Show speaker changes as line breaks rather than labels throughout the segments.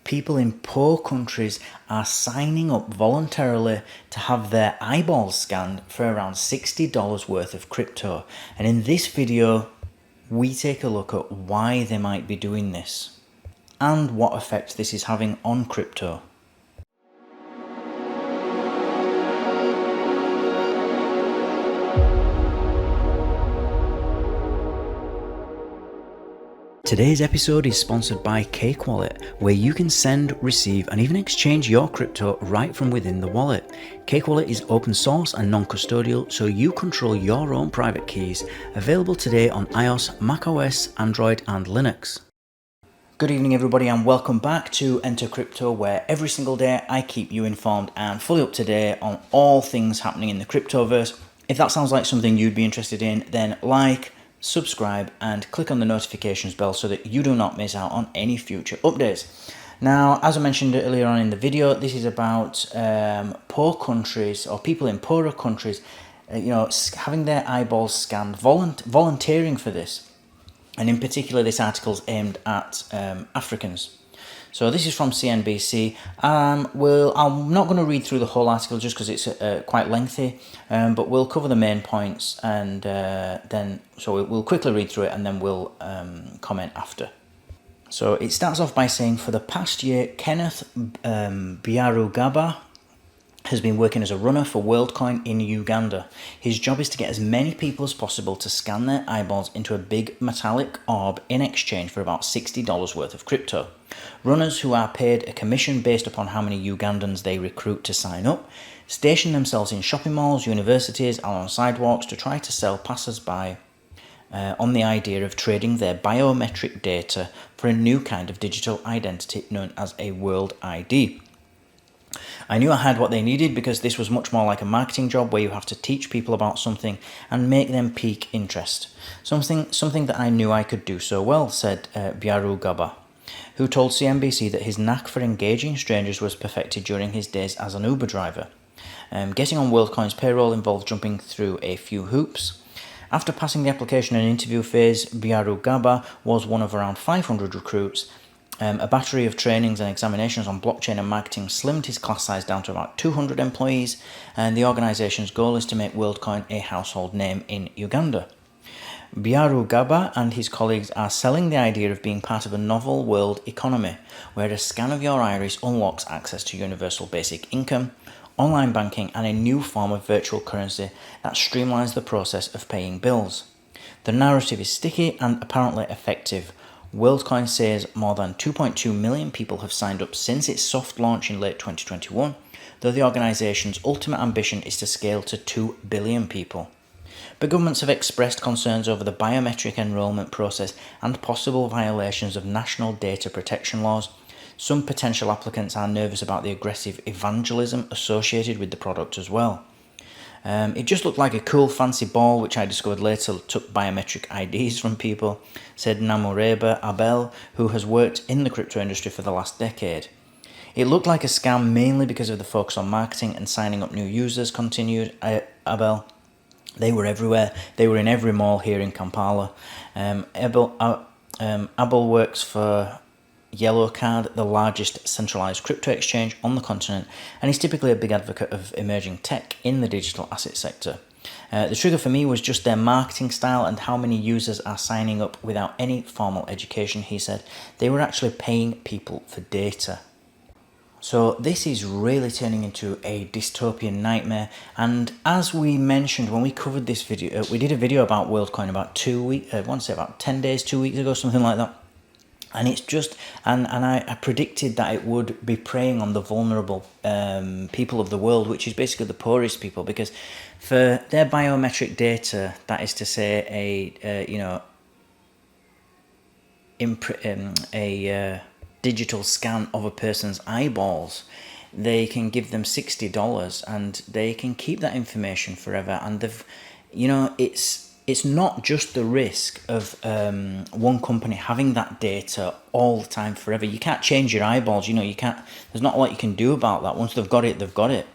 people in poor countries are signing up voluntarily to have their eyeballs scanned for around $60 worth of crypto. And in this video, we take a look at why they might be doing this and what effect this is having on crypto. Today's episode is sponsored by Cake Wallet, where you can send, receive, and even exchange your crypto right from within the wallet. Cake Wallet is open source and non-custodial, so you control your own private keys. Available today on iOS, macOS, Android, and Linux. Good evening, everybody, and welcome back to Enter Crypto, where every single day I keep you informed and fully up to date on all things happening in the cryptoverse. If that sounds like something you'd be interested in, then like, subscribe and click on the notifications bell so that you do not miss out on any future updates. Now, as I mentioned earlier on in the video, this is about poor countries or people in poorer countries, having their eyeballs scanned, volunteering for this. And in particular, this article is aimed at Africans. So this is from CNBC. I'm not going to read through the whole article just because it's quite lengthy, but we'll cover the main points and we'll quickly read through it and then we'll comment after. So it starts off by saying, for the past year, Kenneth Byarugaba has been working as a runner for WorldCoin in Uganda. His job is to get as many people as possible to scan their eyeballs into a big metallic orb in exchange for about $60 worth of crypto. Runners, who are paid a commission based upon how many Ugandans they recruit to sign up, station themselves in shopping malls, universities, and on sidewalks to try to sell passers-by on the idea of trading their biometric data for a new kind of digital identity known as a World ID. I knew I had what they needed because this was much more like a marketing job where you have to teach people about something and make them pique interest. Something that I knew I could do so well, said Byarugaba, who told CNBC that his knack for engaging strangers was perfected during his days as an Uber driver. Getting on WorldCoin's payroll involved jumping through a few hoops. After passing the application and interview phase, Byarugaba was one of around 500 recruits. A battery of trainings and examinations on blockchain and marketing slimmed his class size down to about 200 employees, and the organization's goal is to make WorldCoin a household name in Uganda. Byarugaba and his colleagues are selling the idea of being part of a novel world economy, where a scan of your iris unlocks access to universal basic income, online banking, and a new form of virtual currency that streamlines the process of paying bills. The narrative is sticky and apparently effective. WorldCoin says more than 2.2 million people have signed up since its soft launch in late 2021, though the organization's ultimate ambition is to scale to 2 billion people. But governments have expressed concerns over the biometric enrollment process and possible violations of national data protection laws. Some potential applicants are nervous about the aggressive evangelism associated with the product as well. It just looked like a cool fancy ball, which I discovered later took biometric IDs from people, said Namureba Abel, who has worked in the crypto industry for the last decade. It looked like a scam mainly because of the focus on marketing and signing up new users, continued Abel. They were everywhere. They were in every mall here in Kampala. Abel works for Yellow Card, the largest centralized crypto exchange on the continent, and he's typically a big advocate of emerging tech in the digital asset sector. The trigger for me was just their marketing style and how many users are signing up without any formal education, he said. They were actually paying people for data. So this is really turning into a dystopian nightmare, and as we mentioned when we covered this video, we did a video about WorldCoin about 2 weeks, I want to say about 10 days, 2 weeks ago, something like that. And it's just, and I predicted that it would be preying on the vulnerable people of the world, which is basically the poorest people, because for their biometric data, that is to say a digital scan of a person's eyeballs, they can give them $60 and they can keep that information forever. And it's not just the risk of one company having that data all the time forever. You can't change your eyeballs. You can't. There's not a lot you can do about that. Once they've got it, they've got it.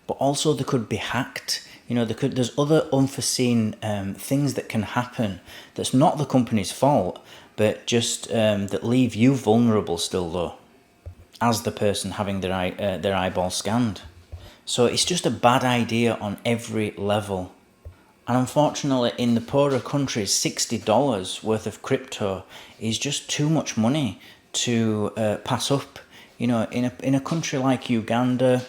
But also they could be hacked. There's other unforeseen things that can happen. That's not the company's fault, but just that leave you vulnerable still, though. as the person having their eyeball scanned. So it's just a bad idea on every level. And unfortunately, in the poorer countries, $60 worth of crypto is just too much money to pass up. You know, in a country like Uganda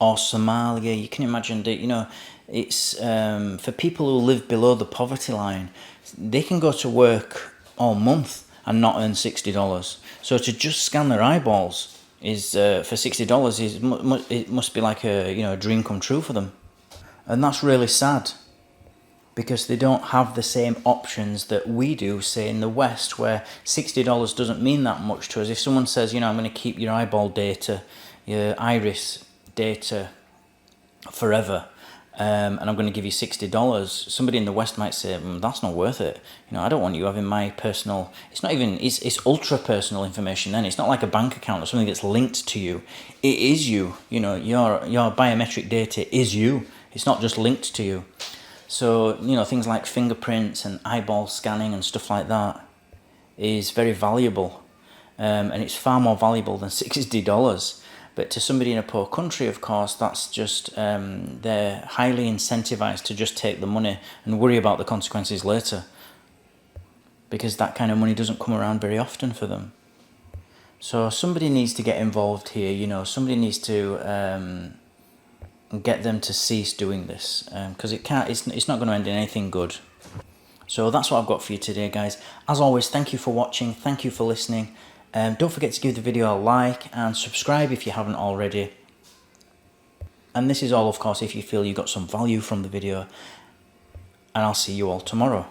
or Somalia, you can imagine that, you know, it's for people who live below the poverty line, they can go to work all month and not earn $60. So to just scan their eyeballs is for $60 it must be like a dream come true for them, and that's really sad because they don't have the same options that we do, say in the West, where $60 doesn't mean that much to us. If someone says, you know, I'm going to keep your eyeball data, your iris data forever, and I'm going to give you $60, somebody in the West might say, that's not worth it. You know, I don't want you having my personal, it's not even, it's ultra personal information then. It's not like a bank account or something that's linked to you. It is you, you know, your biometric data is you. It's not just linked to you. So, you know, things like fingerprints and eyeball scanning and stuff like that is very valuable. And it's far more valuable than $60. But to somebody in a poor country, of course, that's just, they're highly incentivized to just take the money and worry about the consequences later, because that kind of money doesn't come around very often for them. So somebody needs to get involved here, you know, somebody needs to get them to cease doing this, because it's not going to end in anything good. So that's what I've got for you today, guys. As always, thank you for watching, thank you for listening. Don't forget to give the video a like and subscribe if you haven't already. And this is all, of course, if you feel you got some value from the video. And I'll see you all tomorrow.